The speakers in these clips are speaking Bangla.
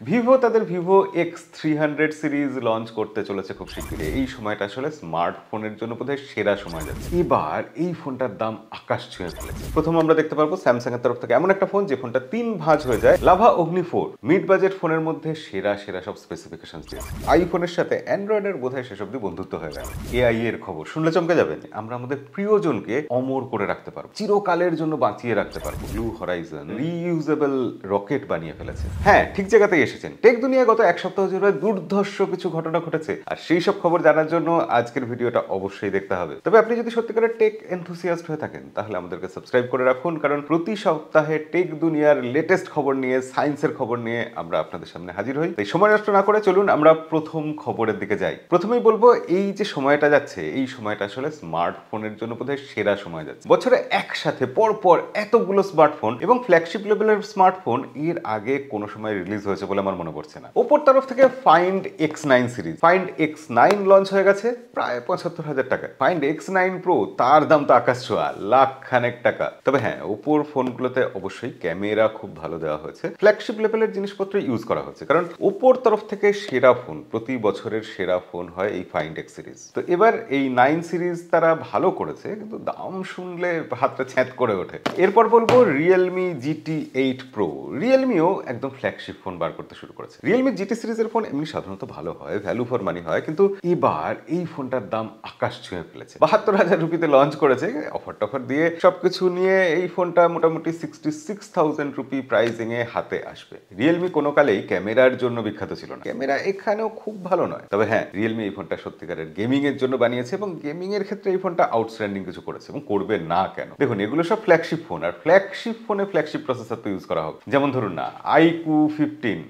ভিভো তাদের ভিভো X300 সিরিজ লঞ্চ করতে চলেছে খুব শিগগিরই। এই সময়টা আসলে স্মার্টফোনের জন্য বোধহয় সেরা সময় যাচ্ছে। এবার এই ফোনটার দাম আকাশ ছুঁয়ে ফেলেছে। প্রথম আমরা দেখতে পারবো স্যামসাং এর তরফ থেকে এমন একটা ফোন যে ফোনটা 3 ভাঁজ হয়ে যায়। লাভা অগ্নি 4 মিড বাজেট ফোনের মধ্যে সেরা সব স্পেসিফিকেশন দিয়েছে। আইফোনের সাথে অ্যান্ড্রয়েডের বোধহয় শেষ অব্দি বন্ধুত্ব হয়ে গেল। এআই এর খবর শুনলে চমকে যাবেন। আমরা আমাদের প্রিয়জনকে অমর করে রাখতে পারবো, চিরকালের জন্য বাঁচিয়ে রাখতে পারবো। ব্লু হরাইজন রিইউজেবল রকেট বানিয়ে ফেলেছে। হ্যাঁ, ঠিক জায়গাতেই এসেছেন। টেক দুনিয়া গত এক সপ্তাহ জুড়ে দুর্ধর্ষ কিছু ঘটনা ঘটেছে, আর সেই সব খবর জানার জন্য আজকের ভিডিওটা অবশ্যই দেখতে হবে। তবে আপনি যদি সত্যিকারের টেক এনথুসিয়াস্ট হয়ে থাকেন তাহলে আমাদেরকে সাবস্ক্রাইব করে রাখুন, কারণ প্রতি সপ্তাহে টেক দুনিয়ার লেটেস্ট খবর নিয়ে, সায়েন্সের খবর নিয়ে আমরা আপনাদের সামনে হাজির হই। তাই সময় নষ্ট না করে চলুন আমরা প্রথম খবরের দিকে যাই। প্রথমেই বলবো, এই যে সময়টা যাচ্ছে, এই সময়টা আসলে স্মার্টফোনের জন্য বোধহয় সেরা সময় যাচ্ছে। বছরে একসাথে পরপর এতগুলো স্মার্টফোন এবং ফ্ল্যাগশিপ লেভেলের স্মার্টফোন এর আগে কোনো সময় রিলিজ হয়েছে বলে আমার মনে পড়ছে না। ওপোর তরফ থেকে find X9 series, find X9 launch হয়ে গেছে প্রায় 75,000 টাকা। ফাইন্ড X9 প্রো, তার দাম তো আকাশ ছোঁয়া, লাখ খানেক টাকা। তবে হ্যাঁ, ওপোর ফোনগুলোতে অবশ্যই ক্যামেরা খুব ভালো দেওয়া হয়েছে, ফ্ল্যাগশিপ লেভেলের জিনিসপত্র ইউজ করা হচ্ছে, কারণ ওপোর তরফ থেকে সেরা ফোন, প্রতি বছরের সেরা ফোন হয় এই ফাইন্ড X সিরিজ। তো এবার এই 9 সিরিজ তারা ভালো করেছে, কিন্তু দাম শুনলে হাতটা ছ্যাঁত করে ওঠে। এরপর বলবো রিয়েলমি GT8 প্রো। রিয়েলমিও একদম ফ্ল্যাগশিপ ফোন বার করতে শুরু করেছে। রিয়েলমি জিটি সিরিজের ফোন এমনি সাধারণত ভালো হয়, ভ্যালু ফর মানি হয়, কিন্তু এবার এই ফোনটার দাম আকাশ ছুঁয়ে ফেলেছে। 72,000 রুপিতে লঞ্চ করেছে, অফার টফার দিয়ে সবকিছু নিয়ে এই ফোনটা মোটামুটি 66,000 রুপি প্রাইসিং এ হাতে আসবে। রিয়েলমি কোনো কালেই ক্যামেরার জন্য বিখ্যাত ছিল না, ক্যামেরা এখানেও খুব ভালো নয়। তবে হ্যাঁ, রিয়েলমি এই ফোনটা সত্যিকারের গেমিং এর জন্য বানিয়েছে এবং গেমিং এর ক্ষেত্রে এই ফোনটা আউটস্ট্যান্ডিং কিছু করেছে, এবং করবে না কেন? দেখুন, এগুলো সব ফ্ল্যাগশিপ ফোন, আর ফ্ল্যাগশিপ ফোনে ফ্ল্যাগশিপ প্রসেসর তো ইউজ করা হবে। যেমন ধরুন না, iQOO 15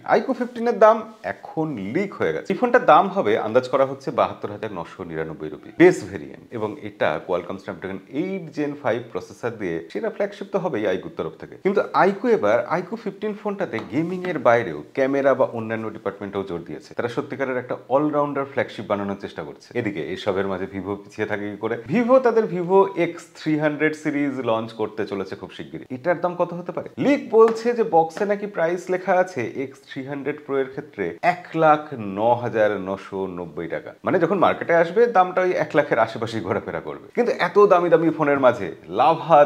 এর দাম এখন লিক হয়ে গেছে। এই ফোনটার দাম হবে আন্দাজ করা হচ্ছে 72,999 রুপি, বেস ভেরিয়েন্ট, এবং এটা কোয়ালকম স্ন্যাপড্রাগন 8 Gen 5 প্রসেসর দিয়ে সেটা ফ্ল্যাগশিপ তো হবেই iQOO তরফ থেকে। কিন্তু iQOO 15 ফোনটাতে গেমিং এর বাইরেও ক্যামেরা বা অন্যান্য ডিপার্টমেন্টেও জোর দিয়েছে। তারা সত্যিকারের একটা অলরাউন্ডার ফ্ল্যাগশিপ বানানোর চেষ্টা করছে। এদিকে এসবের মাঝে ভিভো পিছিয়ে থাকে কি করে? ভিভো তাদের ভিভো X300 সিরিজ লঞ্চ করতে চলেছে খুব শিগগিরই। এটার দাম কত হতে পারে? লিক বলছে যে বক্সে নাকি প্রাইস লেখা আছে X300 প্রো এর ক্ষেত্রে 1,09,990 টাকা। মানে যখন মার্কেটে আসবে দামটা ওই 1 লাখের আশেপাশেই ঘোরাফেরা করবে। কিন্তু এত দামি দামি ফোনের মাঝে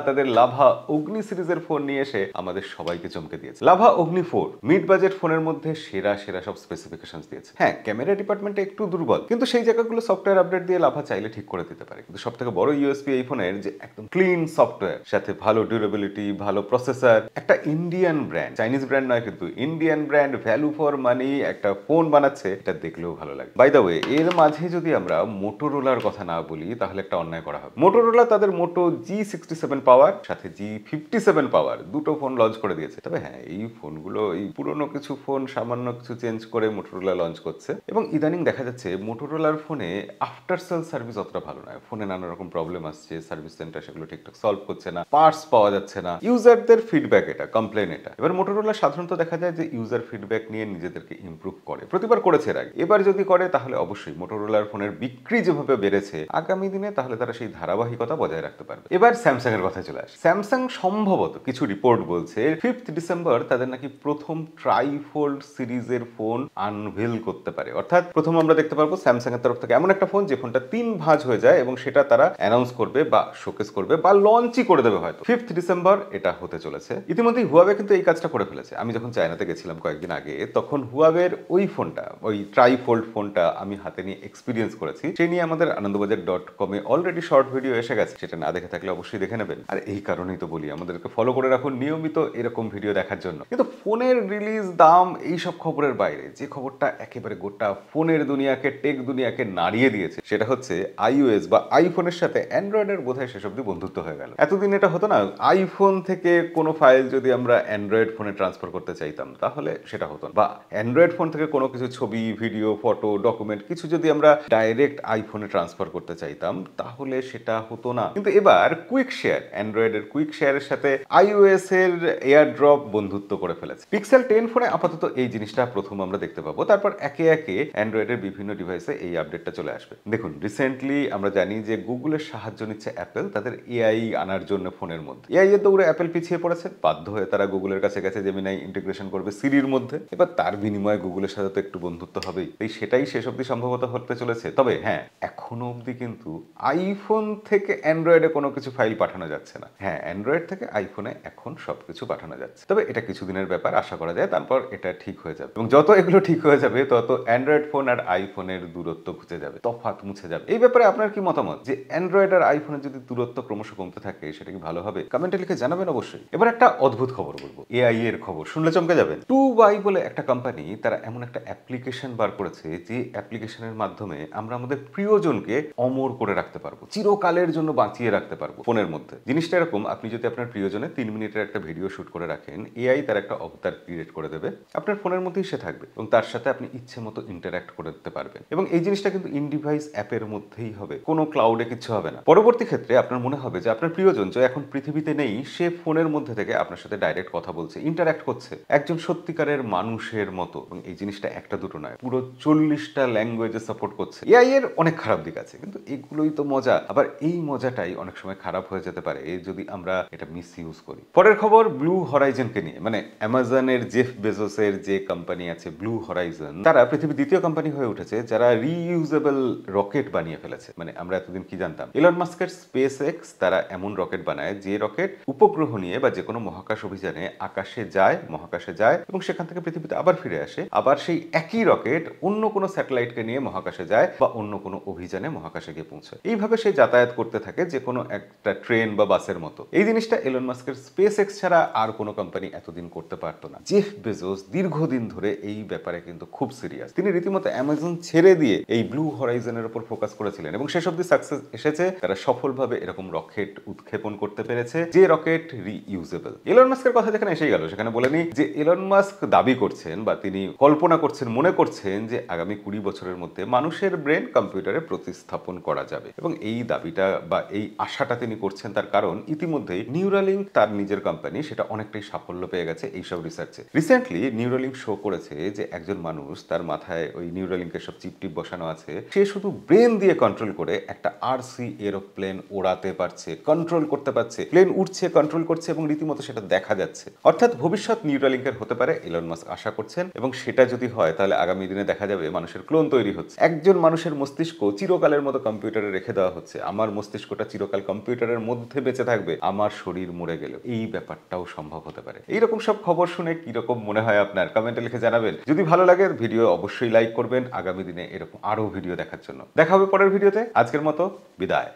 তাদের লাভা অগ্নি সিরিজের ফোন নিয়ে এসে আমাদের সবাইকে চমকে দিয়েছে। লাভা অগ্নি 4 মিড বাজেট ফোনের মধ্যে সেরা সব স্পেসিফিকেশন দিয়েছে। হ্যাঁ, ক্যামেরা ডিপার্টমেন্টে একটু দুর্বল, কিন্তু সেই জায়গাগুলো সফটওয়্যার আপডেট দিয়ে লাভা চাইলে ঠিক করে দিতে পারে। কিন্তু সবথেকে বড় ইউএসপি এই ফোনের যে একদম ক্লিন সফটওয়্যার, সাথে ভালো ডিউরেবিলিটি, ভালো প্রসেসর, একটা ইন্ডিয়ান ব্র্যান্ড, চাইনিজ ব্র্যান্ড নয় কিন্তু Indian brand, value for money একটা ফোন বানাচ্ছে, এটা দেখলেও ভালো লাগে। বাই দ্য ওয়ে, এর মাঝে যদি আমরা মোটোরোলার কথা না বলি তাহলে একটা অন্যায় করা হবে। মোটোরোলা তাদের মোটো G67 পাওয়ার সাথে G57 পাওয়ার দুটো ফোন লঞ্চ করে দিয়েছে। তবে হ্যাঁ, এই ফোনগুলো এই পুরনো কিছু ফোন সামান্য কিছু চেঞ্জ করে মোটোরোলা লঞ্চ করছে, এবং ইদানিং দেখা যাচ্ছে মোটোরোলার ফোনে আফটার সেল সার্ভিস অতটা ভালো নয়। ফোনে নানা রকম প্রবলেম আসছে, সার্ভিস সেন্টার সেগুলো ঠিকঠাক সলভ করছে না, পার্টস পাওয়া যাচ্ছে না, ইউজারদের ফিডব্যাক, এটা কমপ্লেন। এটা এবার মোটোরোলা সাধারণত দেখা যায় যে ইউজার ফিডব্যাক নিয়ে নিজেদেরকে ইমপ্রুভ করে, প্রতিবার করেছে এর আগে, এবার যদি করে তাহলে অবশ্যই মোটোরোলার ফোনের বিক্রি যেভাবে বেড়েছে আগামী দিনে তাহলে তারা সেই ধারাবাহিকতা বজায় রাখতে পারবে। এবার স্যামসাং এর কথা চলে আসে। স্যামসাং সম্ভবত কিছু রিপোর্ট বলছে 5th ডিসেম্বর তাদের নাকি প্রথম ট্রাইফোল্ড সিরিজের ফোন আনভেল করতে পারে। অর্থাৎ প্রথম আমরা দেখতে পারবো স্যামসাং এর তরফ থেকে এমন একটা ফোন যে ফোনটা 3 ভাঁজ হয়ে যায়, এবং সেটা তারা অ্যানাউন্স করবে বা শোকেস করবে বা লঞ্চই করে দেবে হয়তো। 5th ডিসেম্বর এটা হতে চলেছে। ইতিমধ্যে হুয়াওয়ে কিন্তু এই কাজটা করে ফেলেছে। আমি যখন চায়নাতে গেছিলাম কয়েকদিন আগে, তখন হুয়াওয়ের ওই ফোনটা, ওই ট্রাইফোল্ড ফোনটা আমি হাতে নিয়ে এক্সপিরিয়েন্স করেছি। সেই নিয়ে আমাদের আনন্দবাজার.com এ অলরেডি শর্ট ভিডিও এসে গেছে, সেটা না দেখে থাকলে অবশ্যই দেখে নেবেন। আর এই কারণেই তো বলি আমাদেরকে ফলো করে রাখুন নিয়মিত এরকম ভিডিও দেখার জন্য। কিন্তু ফোনের রিলিজ, দাম, এইসব খবরের বাইরে যে খবরটা একেবারে গোটা ফোনের দুনিয়াকে, টেক দুনিয়াকে নাড়িয়ে দিয়েছে, সেটা হচ্ছে iOS বা আইফোনের সাথে অ্যান্ড্রয়েডের বোধহয় শেষ অব্দি বন্ধুত্ব হয়ে গেল। এতদিন এটা হতো না, আইফোন থেকে কোনো ফাইল যদি আমরা অ্যান্ড্রয়েড ফোনে ট্রান্সফার করতে চাইতাম তাহলে সেটা হতো না, বা অ্যান্ড্রয়েড ফোন থেকে কোনো কিছু ছবি, ভিডিও, ফটো, ডকুমেন্ট কিছু যদি আমরা ডাইরেক্ট আইফোনে ট্রান্সফার করতে চাইতাম তাহলে সেটা হতো না। কিন্তু এবার কুইক শেয়ার, অ্যান্ড্রয়েডের কুইক শেয়ারের সাথে iOS এর এয়ার ড্রপ বন্ধুত্ব করে ফেলেছে। পিক্সেল 10 ফোনে আপাতত এই জিনিসটা প্রথম আমরা দেখতে পাবো, তারপর একে একে অ্যান্ড্রয়েডের বিভিন্ন ডিভাইসে এই আপডেটটা চলে আসবে। দেখুন, রিসেন্টলি আমরা জানি যে গুগলের সাহায্য নিচ্ছে অ্যাপেল তাদের এআই আনার জন্য ফোনের মধ্যে। এআই এর দৌড়ে অ্যাপেল পিছিয়ে পড়েছে, বাধ্য হয়ে তারা গুগলের কাছে গেছে জেমিনাই ইন্টিগ্রেশন করবে, সিরির মধ্যে মধ্যে। এবার তার বিনিময়ে গুগলের সাথে তো একটু বন্ধুত্ব হবেই, তাই সেটাই শেষ অবধি সম্ভবত হতে চলেছে। তবে হ্যাঁ, এখনো অবধি কিন্তু আইফোন থেকে অ্যান্ড্রয়েডে কোনো কিছু ফাইল পাঠানো যাচ্ছে না। হ্যাঁ, অ্যান্ড্রয়েড থেকে আইফোনে এখন সবকিছু পাঠানো যাচ্ছে, তবে এটা কিছুদিনের ব্যাপার, আশা করা যায় তারপর এটা ঠিক হয়ে যাবে। এবং যত এগুলো ঠিক হয়ে যাবে তত অ্যান্ড্রয়েড ফোন আর আইফোনের দূরত্ব ঘুচে যাবে, তফাৎ মুছে যাবে। এই ব্যাপারে আপনার কি মতামত, যে অ্যান্ড্রয়েড আর আইফোনের যদি দূরত্ব ক্রমশ কমতে থাকে সেটা কি ভালো হবে? কমেন্টে লিখে জানাবেন অবশ্যই। এবার একটা অদ্ভুত খবর বলবো, এআই এর খবর, শুনলে চমকে যাবেন। 2Y বলে একটা কোম্পানি, তারা এমন একটা অ্যাপ্লিকেশন বার করেছে যে অ্যাপ্লিকেশনের মাধ্যমে আমরা আমাদের প্রিয়জনকে অমর করে রাখতে পারবো, চিরকালের জন্য বাঁচিয়ে রাখতে পারবো ফোনের মধ্যে। জিনিসটা এরকম, আপনি যদি আপনার প্রিয়জনের 3 মিনিটের একটা ভিডিও শুট করে রাখেন, এআই তার একটা অবতার ক্রিয়েট করে দেবে, আপনার ফোনের মধ্যেই সে থাকবে এবং তার সাথে আপনি ইচ্ছে মতো ইন্টারঅ্যাক্ট করতে পারবেন। এবং এই জিনিসটা কিন্তু ইন ডিভাইস অ্যাপের মধ্যেই হবে, কোনো ক্লাউডে কিছু হবে না। পরবর্তী ক্ষেত্রে আপনার মনে হবে যে আপনার প্রিয়জন যে এখন পৃথিবীতে নেই, সে ফোনের মধ্যে থেকে আপনার সাথে ডাইরেক্ট কথা বলছে, ইন্টারঅ্যাক্ট করছে একজন সত্যিকারের মানুষের মতো। এবং এই জিনিসটা একটা দুটো নয়, পুরো 40টা ল্যাঙ্গুয়েজে সাপোর্ট করছে। এআই এর অনেক খারাপ দিক আছে, কিন্তু এগুলোই তো মজা। আবার এই মজাটাই অনেক সময় খারাপ হয়ে যেতে পারে যদি আমরা এটা মিস ইউজ করি। পরের খবর ব্লু হরাইজনকে নিয়ে, মানে অ্যামাজনের জেফ বেজোসের যে কোম্পানি আছে ব্লু হরাইজন, তারা পৃথিবীর দ্বিতীয় কোম্পানি হয়ে উঠেছে যারা রিইউজেবল রকেট বানিয়ে ফেলেছে। মানে আমরা এতদিন কি জানতাম, ইলন মাস্কের স্পেস এক্স, তারা এমন রকেট বানায় যে রকেট উপগ্রহ নিয়ে বা যে কোনো মহাকাশ অভিযানে আকাশে যায়, মহাকাশে যায় এবং সেখান থেকে পৃথিবীতে আবার ফিরে আসে। আবার সেই একই রকেট অন্য কোনো স্যাটেলাইটকে নিয়ে মহাকাশে যায় বা অন্য কোনো অভিযানে মহাকাশে গিয়ে পৌঁছায়। এইভাবে সে যাতায়াত করতে থাকে যে কোনো একটা ট্রেন বা বাসের মতো। এই জিনিসটা ইলন মাস্কের স্পেস এক্স ছাড়া আর কোনো কোম্পানি এতদিন করতে পারতো না। জেফ বেজোস দীর্ঘদিন ধরে এই ব্যাপারে কিন্তু খুব সিরিয়াস। তিনি রীতিমতো অ্যামাজন ছেড়ে দিয়ে এই ব্লু হরাইজনের উপর ফোকাস করেছিলেন এবং শেষ অবধি সাকসেস এসেছে। তারা সফলভাবে এরকম রকেট উৎক্ষেপণ করতে পেরেছে যে রকেট রিইউজেবল। ইলন মাস্কের কথা যেখানে এসে গেল, সেখানে বলেনি যে ইলন মাস্ক দাবি করছেন বা তিনি কল্পনা করছেন, মনে করছেন যে আগামী 20 বছরের মধ্যে মানুষের ব্রেন কম্পিউটারে প্রতিস্থাপন করা যাবে। এবং এই দাবিটা বা এই আশাটা তিনি করছেন তার কারণ ইতিমধ্যেই নিউরালিঙ্ক, তার নিজের কোম্পানি, সেটা অনেকটাই সাফল্য পেয়ে গেছে এইসব রিসার্চে। রিসেন্টলি নিউরালিঙ্ক শো করেছে যে একজন মানুষ, তার মাথায় ওই নিউরালিঙ্কের সব চিপ টিপ বসানো আছে, সে শুধু ব্রেন দিয়ে কন্ট্রোল করে একটা আরসি এরোপ্লেন ওড়াতে পারছে, কন্ট্রোল করতে পারছে, প্লেন উঠছে, কন্ট্রোল করছে এবং রীতিমতো সেটা দেখা যাচ্ছে। অর্থাৎ ভবিষ্যৎ নিউরালিঙ্কের হতে পারে, ইলন মাস্ক আশা করছেন। এবং সেটা যদি হয় তাহলে আগামী দিনে দেখা যাবে মানুষের ক্লোন তৈরি হচ্ছে, একজন মানুষের মস্তিষ্ক চিরকালের মতো কম্পিউটারে রেখে দেওয়া হচ্ছে। আমার মস্তিষ্কটা চিরকাল কম্পিউটারের মধ্যে বেঁচে থাকবে, আমার শরীর মরে গেল। এই ব্যাপারটাও সম্ভব হতে পারে। এইরকম সব খবর শুনে কিরকম মনে হয় আপনার, কমেন্টে লিখে জানাবেন। যদি ভালো লাগে ভিডিও অবশ্যই লাইক করবেন, আগামী দিনে এরকম আরো ভিডিও দেখার জন্য। দেখা হবে পরের ভিডিওতে। আজকের মতো বিদায়।